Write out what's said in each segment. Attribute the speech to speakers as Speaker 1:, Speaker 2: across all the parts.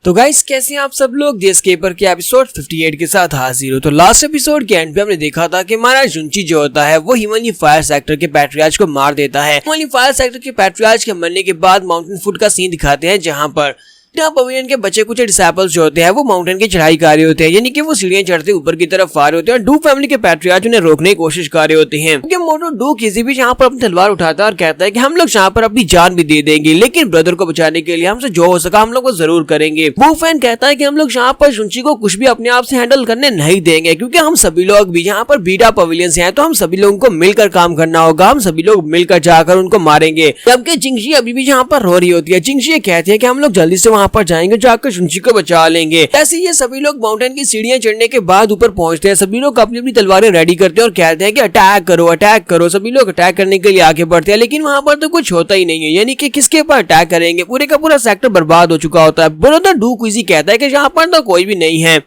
Speaker 1: तो गाइस कैसे हैं आप सब लोग। द एस्केपर के एपिसोड 58 के साथ हाजिर हो। तो लास्ट एपिसोड के एंड पे हमने देखा था कि हमारा जुंची जो होता है वो हिमालय फायर सेक्टर के पैट्रियार्च को मार देता है। हिमालय फायर सेक्टर के पैट्रियार्च के मरने के बाद माउंटेन फूट का सीन दिखाते हैं, जहाँ पर पवेलियन के बच्चे कुछ डिसेबल्स जो होते हैं वो माउंटेन की चढ़ाई कर रहे होते हैं, यानी कि वो सीढ़ियां चढ़ते ऊपर की तरफ आ रहे होते हैं और डू फैमिली के पैट्रियार्च उन्हें रोकने की कोशिश कर रहे होते हैं। क्योंकि मोटो डू किसी भी यहाँ पर अपनी तलवार उठाता है और कहता है कि हम लोग यहाँ पर अपनी जान भी दे देंगे, लेकिन ब्रदर को बचाने के लिए हमसे जो हो सका हम लोग वो जरूर करेंगे। वो फैन कहता है कि हम लोग यहाँ पर शुंची को कुछ भी अपने आप से हैंडल करने नहीं देंगे, क्योंकि हम सभी लोग भी यहाँ पर बीटा पवेलियन से हैं, तो हम सभी लोगों को मिलकर काम करना होगा, हम सभी लोग मिलकर जाकर उनको मारेंगे। जबकि जिंगशी अभी भी यहाँ पर रो रही होती है। जिंगशी ये कहती है कि हम लोग जल्दी से वहाँ पर जाएंगे, जाकर शुंची को बचा लेंगे। ऐसे ये सभी लोग माउंटेन की सीढ़ियां चढ़ने के बाद ऊपर पहुंचते हैं। सभी लोग अपनी अपनी तलवारें रेडी करते हैं और कहते हैं कि अटैक करो अटैक करो। सभी लोग अटैक करने के लिए आगे बढ़ते हैं, लेकिन वहां पर तो कुछ होता ही नहीं है, यानी कि किसके ऊपर अटैक करेंगे। पूरे का पूरा सेक्टर बर्बाद हो चुका होता है। ब्रदर डू क्विजी कहता है कि यहाँ पर तो कोई भी नहीं है,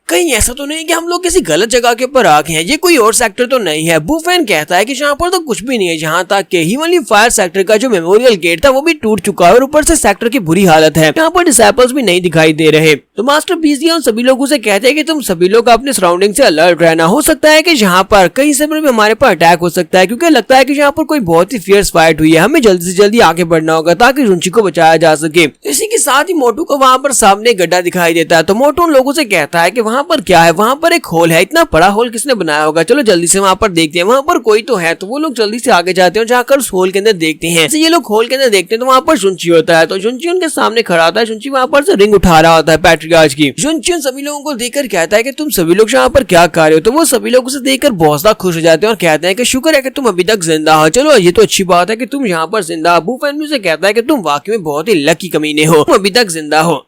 Speaker 1: कहीं ऐसा तो नहीं कि हम लोग किसी गलत जगह के ऊपर आ गए हैं, ये कोई और सेक्टर तो नहीं है। बुफेन कहता है कि यहाँ पर तो कुछ भी नहीं है, जहाँ तक कि हिमालय फायर सेक्टर का जो मेमोरियल गेट था वो भी टूट चुका है और ऊपर से सेक्टर की बुरी हालत है। यहाँ पर डिसेबल्स भी नहीं दिखाई दे रहे। तो मास्टर बीजी उन सभी लोगों से कहते हैं कि तुम सभी लोग अपने सराउंडिंग से अलर्ट रहना। हो सकता है कि यहाँ पर कहीं से भी हमारे पर अटैक हो सकता है, क्योंकि लगता है कि यहाँ पर कोई बहुत ही फियर्स फाइट हुई है। हमें जल्दी से जल्दी आगे बढ़ना होगा ताकि रुंची को बचाया जा सके। इसी के साथ ही मोटू को वहाँ पर सामने गड्ढा दिखाई देता है। तो मोटू उन लोगों से कहता है कि वहाँ पर क्या है, वहाँ पर एक होल है। इतना बड़ा होल किसने बनाया होगा, चलो जल्दी से वहाँ पर देखते हैं, वहाँ पर कोई तो है। तो वो लोग जल्दी से आगे जाते हैं और जाकर उस होल के अंदर देखते हैं। ये लोग होल के अंदर देखते हैं तो वहाँ पर शुंची होता है। तो शुंची उनके सामने खड़ा होता है। शुंची वहाँ पर से रिंग उठा रहा होता है पैट्रियार्च की। शुंची उन सभी लोगों को देखकर कहता है कि तुम सभी लोग यहाँ पर क्या कर रहे हो। तो वो सभी लोग उसे देखकर बहुत ज्यादा खुश हो जाते हैं और कहते हैं कि शुक्र है कि तुम अभी तक जिंदा हो। चलो ये तो अच्छी बात है कि तुम यहाँ पर जिंदा हो। बुफेन से कहता है कि तुम वाकई में बहुत ही लकी कमीने हो, तुम अभी तक जिंदा हो।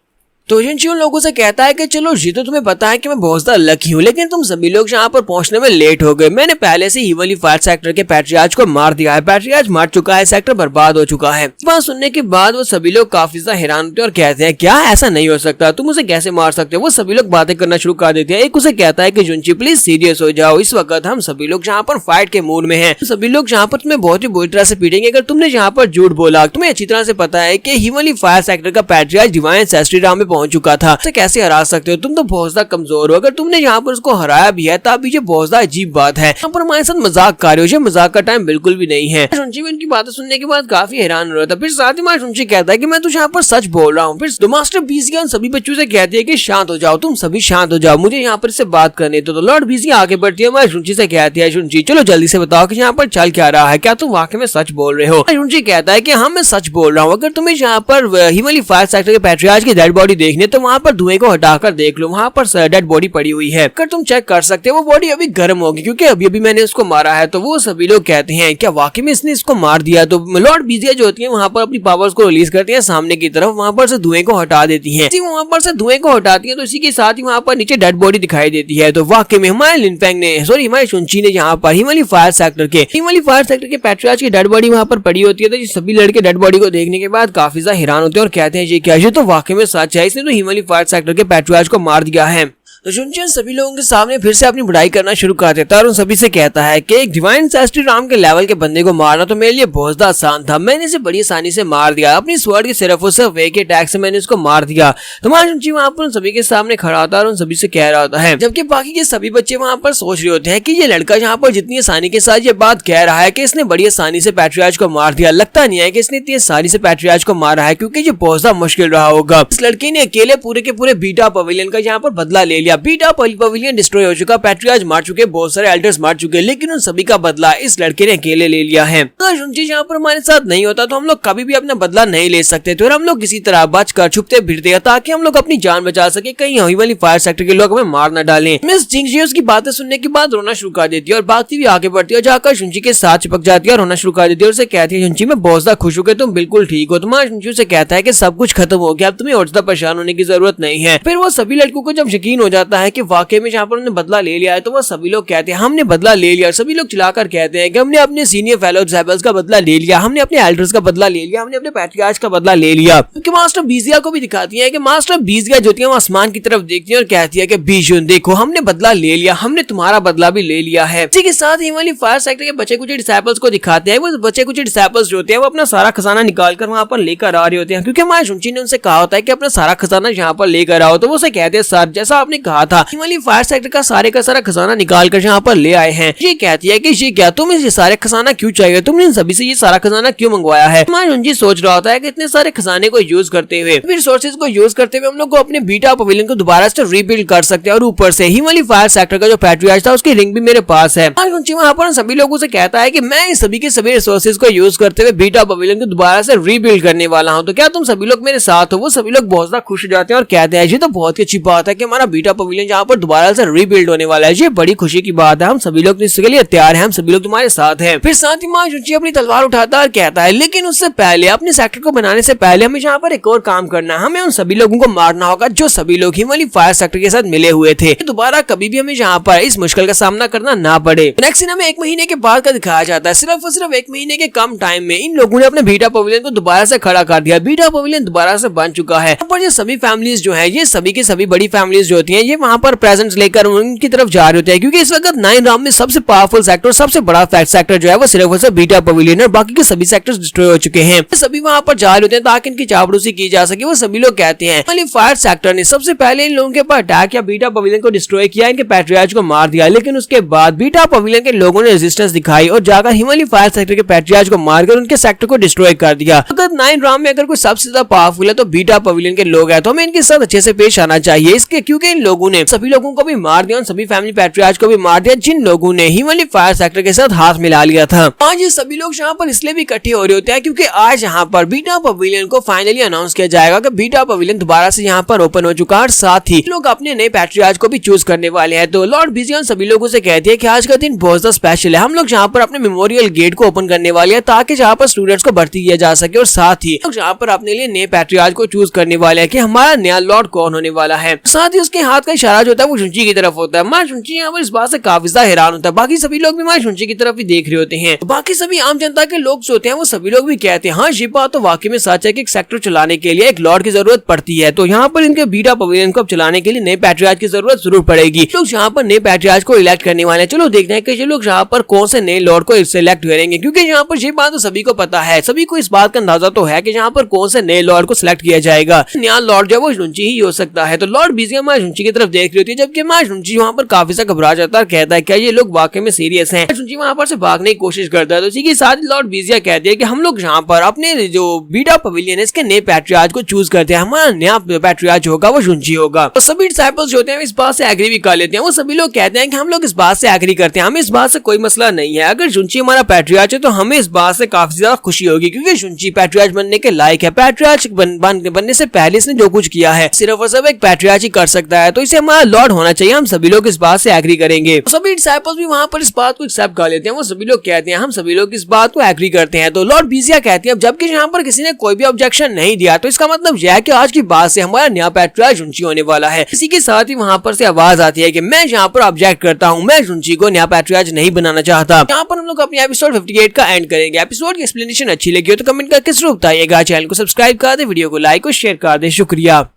Speaker 1: तो जुंची उन लोगों से कहता है कि चलो ये तो तुम्हें पता है कि मैं बहुत ज्यादा लकी हूँ, लेकिन तुम सभी लोग यहाँ पर पहुंचने में लेट हो गए। मैंने पहले से हिमालय फायर सेक्टर के पैट्रियार्च को मार दिया है, पैट्रियार्च मार चुका है, सेक्टर बर्बाद हो चुका है। बात सुनने के बाद वो सभी लोग काफी ज्यादा हैरान होते हैं और कहते हैं क्या ऐसा नहीं हो सकता, तुम उसे कैसे मार सकते हो। वो सभी लोग बातें करना शुरू कर देते हैं। एक उसे कहता है कि जुंची प्लीज सीरियस हो जाओ, इस वक्त हम सभी लोग यहाँ पर फाइट के मूड में हैं। सभी लोग यहाँ पर तुम्हें बहुत ही बुरी तरह से पीटेंगे अगर तुमने यहाँ पर झूठ बोला। तुम्हें अच्छी तरह से पता है कि हिमालय फायर सेक्टर का पैट्रियार्च डिवाइन एंसेस्ट्री राम में पहुंच चुका था, कैसे हरा सकते हो, तुम तो बहुत ज्यादा कमजोर हो। अगर तुमने यहाँ पर उसको हराया भी है तब ये बहुत ज्यादा अजीब बात है। यहाँ पर हमारे साथ मजाक कर रहे हो, मजाक का टाइम बिल्कुल भी नहीं है। शुंची उनकी बातें सुनने के बाद काफी हैरान हो रहा था। फिर साथ ही शुंची कहता है कि मैं तो यहाँ पर सच बोल रहा हूँ। फिर मास्टर बीजी उन सभी बच्चों से कहती है कि शांत हो जाओ, तुम सभी शांत हो जाओ, मुझे यहाँ पर इससे बात करने तो लॉर्ड बीजी आगे बढ़ती है। शुंची से कहती है शुंची चलो जल्दी से बताओ कि यहाँ पर चल क्या रहा है, क्या तुम वाकई में सच बोल रहे हो। शुंची कहता है कि हाँ मैं सच बोल रहा हूँ। अगर तुम्हें यहाँ पर हिमालय फायर सेक्टर के पैट्रियार्च की डेड बॉडी देखनी है तो वहाँ पर धुएं को हटाकर देख लो, वहाँ पर डेड बॉडी पड़ी हुई है। अगर तुम चेक कर सकते हो वो बॉडी अभी गर्म होगी, क्योंकि अभी अभी मैंने उसको मारा है। तो वो सभी लोग कहते हैं क्या वाकई में इसने इसको मार दिया। तो लॉर्ड बीजिया जो होती है वहाँ पर अपनी पावर्स को रिलीज करती है सामने की तरफ, वहाँ पर से धुएं को हटा देती है। वहाँ पर से धुएं को हटाती है तो इसी के साथ ही वहाँ पर नीचे डेड बॉडी दिखाई देती है। तो वाकई में हमारे लिनफेंग ने हमारे शुंची ने यहाँ पर हिमालय फायर सेक्टर के पैट्रियार्च की डेड बॉडी वहाँ पर पड़ी होती है। तो सभी लड़के डेड बॉडी को देखने के बाद काफी ज्यादा हैरान होते हैं और कहते हैं ये क्या, ये तो वाकई में सच है, इसने तो हिमालय फायर सेक्टर के पैट्रियार्च को मार दिया है। तो शुंची सभी लोगों के सामने फिर से अपनी बुराई करना शुरू कर देता है और उन सभी से कहता है कि एक डिवाइन एंसेस्ट्री राम के लेवल के बंदे को मारना तो मेरे लिए बहुत ज्यादा आसान था, मैंने इसे बड़ी आसानी से मार दिया, अपनी स्वॉर्ड की सिर्फ और सिर्फ एक अटैक से मैंने उसको मार दिया। तो शुंची वहाँ पर उन सभी के सामने खड़ा होता है और उन सभी से कह रहा होता है, जबकि बाकी के सभी बच्चे वहाँ पर सोच रहे होते हैं कि ये लड़का यहाँ पर जितनी आसानी के साथ ये बात कह रहा है कि इसने बड़ी आसानी से पैट्रियार्च को मार दिया, लगता नहीं है कि इसने इतनी आसानी से पैट्रियार्च को मारा है, क्योंकि ये बहुत ज्यादा मुश्किल रहा होगा। इस लड़के ने अकेले पूरे के पूरे बीटा पवेलियन का यहाँ पर बदला ले लिया। बीटा पवेलियन डिस्ट्रॉय हो चुका, पैट्रियार्च मार चुके, बहुत सारे एल्डर्स मार चुके, लेकिन उन सभी का बदला इस लड़के ने अकेले ले लिया है। तो शुंची यहाँ पर हमारे साथ नहीं होता तो हम लोग कभी भी अपना बदला नहीं ले सकते, तो हम लोग किसी तरह बचकर छुपते फिरते ताकि हम लोग अपनी जान बचा सके, कहीं हिमालय फायर सेक्टर के लोग हमें मार न डालें। मिस जिंगशी उसकी बातें सुनने के बाद रोना शुरू कर देती है और भागती हुई आगे बढ़ती है, जाकर शुंची के साथ चिपक जाती है और रोना शुरू कर देती है और उसे कहती है शुंची मैं बहुत ज्यादा खुश हूँ कि तुम बिल्कुल ठीक हो। तुम्हारा शुंची से कहता है कि सब कुछ खत्म हो गया, अब तुम्हें और ज्यादा परेशान होने की जरूरत नहीं है। फिर वो सभी लड़कों को जब यकीन हो जाता है कि वाकई में जहाँ पर उन्होंने बदला ले लिया है, तो वो सभी लोग कहते हैं हमने बदला ले लिया। सभी लोग चिल्लाकर कहते हैं कि हमने अपने सीनियर फेलो डिसेबल्स का बदला ले लिया, हमने अपने एल्डर्स का बदला ले लिया, हमने अपने पैट्रियार्च का बदला ले लिया। क्योंकि मास्टर बीजिया को भी दिखाती है कि मास्टर बीजिया जो है वो आसमान की तरफ देखती है और कहती है कि बीजुन देखो हमने बदला ले लिया, हमने तुम्हारा बदला भी ले लिया है। इसी के साथ ही वाली फायर सेक्टर के बचे कुछ डिसेबल्स को दिखाते हैं। वो बचे कुछ डिसेबल्स जो होते हैं वो अपना सारा खजाना निकाल कर वहाँ पर लेकर आ रहे होते हैं, क्योंकि हमारे शुंची ने उनसे कहा होता है कि अपना सारा खजाना यहाँ पर लेकर आओ। तो वो उसे कहते हैं सर जैसा आपने कहा था वाली फायर सेक्टर का सारा खजाना निकाल कर यहाँ पर ले आए हैं। ये कहती है कि ये क्या तुम्हें ये सारे खजाना क्यों चाहिए, तुमने इन सभी से ये सारा खजाना क्यों मंगवाया है। हमारे शुंची सोच रहा होता है कि इतने सारे खजाने को यूज करते हुए रिसोर्सेज को यूज करते हुए हम लोग को अपने बीटा पवेलियन को दोबारा से रीबिल्ड कर सकते हैं। और ऊपर से ही वाली फायर सेक्टर का जो पैट्रियार्च था उसकी रिंग भी मेरे पास है। वहाँ पर सभी लोगों से कहता है कि मैं सभी के सभी रिसोर्सेज को यूज करते हुए बीटा पवेलियन को दोबारा से रीबिल्ड करने वाला हूँ, तो क्या तुम सभी लोग मेरे साथ हो। वो सभी लोग बहुत ज्यादा खुश हो जाते हैं और कहते हैं ये तो बहुत ही अच्छी बात है कि हमारा बीटा पवेलियन यहाँ पर दोबारा से रीबिल्ड होने वाला है, ये बड़ी खुशी की बात है, हम सभी लोग इसके लिए तैयार हैं, हम सभी लोग तुम्हारे साथ हैं। फिर साथ ही माशुंची अपनी तलवार उठाता है और कहता है लेकिन उससे पहले अपने सेक्टर को बनाने से पहले हमें यहाँ पर एक और काम करना है, हमें उन सभी लोगों को मारना होगा जो सभी लोग ही वाली फायर सेक्टर के साथ मिले हुए थे, दोबारा कभी भी हमें यहाँ पर इस मुश्किल का सामना करना ना पड़े। नेक्स्ट सीन हमें 1 महीने के बाद का दिखाया जाता है। सिर्फ और सिर्फ 1 महीने के कम टाइम में इन लोगों ने अपने बीटा पवेलियन को दोबारा से खड़ा कर दिया। बीटा पवेलियन दोबारा से बन चुका है। यहाँ पर ये सभी फैमिलीज जो है, ये सभी की सभी बड़ी फैमिलीज जो होती हैं, ये वहाँ पर प्रेजेंट्स लेकर उनकी तरफ जा रहे होते हैं, क्योंकि इस वक्त 9 राम में सबसे पावरफुल सेक्टर, सबसे बड़ा फैक्ट सेक्टर जो है वो सिर्फ और सिर्फ बीटा पवेलियन और बाकी के सभी सेक्टर्स डिस्ट्रॉय हो चुके हैं। सभी वहाँ पर जा रहे होते हैं ताकि इनकी चापलूसी की जा सके। वो सभी लोग कहते हैं वाली फायर सेक्टर ने सबसे पहले इन लोगों के ऊपर अटैक किया, बीटा पवेलियन को डिस्ट्रॉय किया, इनके पैट्रियार्च को मार दिया, लेकिन उसके बाद बीटा पवेलियन के लोगों ने रेजिस्टेंस दिखाई और जाकर हिमालय फायर सेक्टर के पैट्रियार्च को मारकर उनके सेक्टर को डिस्ट्रॉय कर दिया। अगर 9 राम में अगर कोई सबसे ज्यादा पावरफुल है तो बीटा पवेलियन के लोग हैं, तो हमें इनके साथ अच्छे से पेश आना चाहिए, इसके क्योंकि इन लोगों ने सभी लोगों को भी मार दिया और सभी फैमिली पैट्रियार्च को भी मार दिया जिन लोगों ने हिमालय फायर सेक्टर के साथ हाथ मिला लिया था। आज ये सभी लोग यहाँ पर इसलिए भी इकट्ठे हो रहे होते हैं क्योंकि आज यहाँ पर बीटा पवेलियन को फाइनली अनाउंस किया जाएगा कि बीटा पवेलियन दोबारा से यहाँ पर ओपन हो चुका है और साथ ही लोग अपने नए पैट्रियार्च को भी चूज करने वाले हैं। तो लॉर्ड बिजियन सभी लोगों से कहती है कि आज का दिन बहुत ज्यादा स्पेशल है, हम लोग यहाँ पर अपने मेमोरियल गेट को ओपन करने वाले हैं ताकि जहाँ पर स्टूडेंट्स को भर्ती किया जा सके और साथ ही लोग यहाँ पर अपने लिए नए पैट्रियार्च को चूज करने वाले हैं कि हमारा नया लॉर्ड कौन होने वाला है। साथ ही उसके हाथ का इशारा जो होता है वो शुंची की तरफ होता है। माँ शुंची यहाँ पर इस बात से काफी ज्यादा हैरान होता है, बाकी सभी लोग भी माँ शुंची की तरफ ही देख रहे होते हैं। बाकी सभी आम जनता के लोग जो होते हैं वो सभी लोग भी कहते हैं हाँ ये बात तो वाकई में सच है कि एक सेक्टर चलाने के लिए एक लॉर्ड की जरूरत पड़ती है, तो यहाँ पर इनके बीटा पवेलियन को चलाने के लिए नए पैट्रियार्च की जरूरत जरूर पड़ेगी। लोग यहाँ पर नए पैट्रियार्च को इलेक्ट करने वाले हैं। चलो देखते हैं कि ये लोग यहाँ पर कौन से नए लॉर्ड को सिलेक्ट करेंगे, क्योंकि यहाँ पर ये बात तो सभी को पता है, सभी को इस बात का अंदाजा तो है कि यहाँ पर कौन से नए लॉर्ड को सिलेक्ट किया जाएगा। नया लॉर्ड जो है वो शुंची ही हो सकता है। तो लॉर्ड बिजियन माँ शुंची की तरफ देख रही होती है, जबकि माँ शुंची वहाँ पर काफी सा घबरा जाता है और कहता है क्या ये लोग वाकई में सीरियस हैं। शुंची वहाँ पर से भागने की कोशिश करता है, तो इसी के साथ लॉर्ड बिजिया कहते हैं कि हम लोग यहाँ पर अपने जो बीटा पवेलियन है इसके नए पैट्रियार्च को चूज करते हैं, हमारा नया पैट्रियार्च होगा वो शुंची होगा। तो सभी डिसाइपल्स जो होते हैं इस बात से एग्री भी कर लेते हैं। वो सभी लोग कहते हैं कि हम लोग इस बात से एग्री करते हैं, हमें इस बात से कोई मसला नहीं है, अगर शुंची हमारा पैट्रियार्च है तो हमें इस बात से काफी ज्यादा खुशी होगी क्योंकि शुंची पैट्रियार्च बनने के लायक है। पैट्रियार्च बनने से पहले इसने जो कुछ किया है सिर्फ और सिर्फ एक पैट्रियार्च ही कर सकता है, तो इसे हमारा लॉर्ड होना चाहिए। हम सभी लोग इस बात से एग्री करेंगे। तो सभी डिसाइपल्स भी वहाँ पर इस बात को एक्सेप्ट कर लेते हैं। वो सभी लोग कहते हैं हम सभी लोग इस बात को एग्री करते हैं। तो लॉर्ड बिजिया कहते हैं जबकि यहाँ पर किसी ने कोई भी ऑब्जेक्शन नहीं दिया, तो इसका मतलब यह है कि आज की बात से हमारा नया पैट्रियार्च शुंची होने वाला है। इसी के साथ ही वहाँ पर से आवाज आती है कि मैं यहाँ पर ऑब्जेक्ट करता हूँ, मैं शुंची को नया पैट्रियार्च नहीं बनाना चाहता। यहाँ पर हम लोग अपने एपिसोड 58 का एंड करेंगे। एपिसोड की एक्सप्लेनेशन अच्छी लगी हो तो कमेंट करके जरूर बताइएगा। चैनल को सब्सक्राइब कर दे, वीडियो को लाइक और शेयर कर दे। शुक्रिया।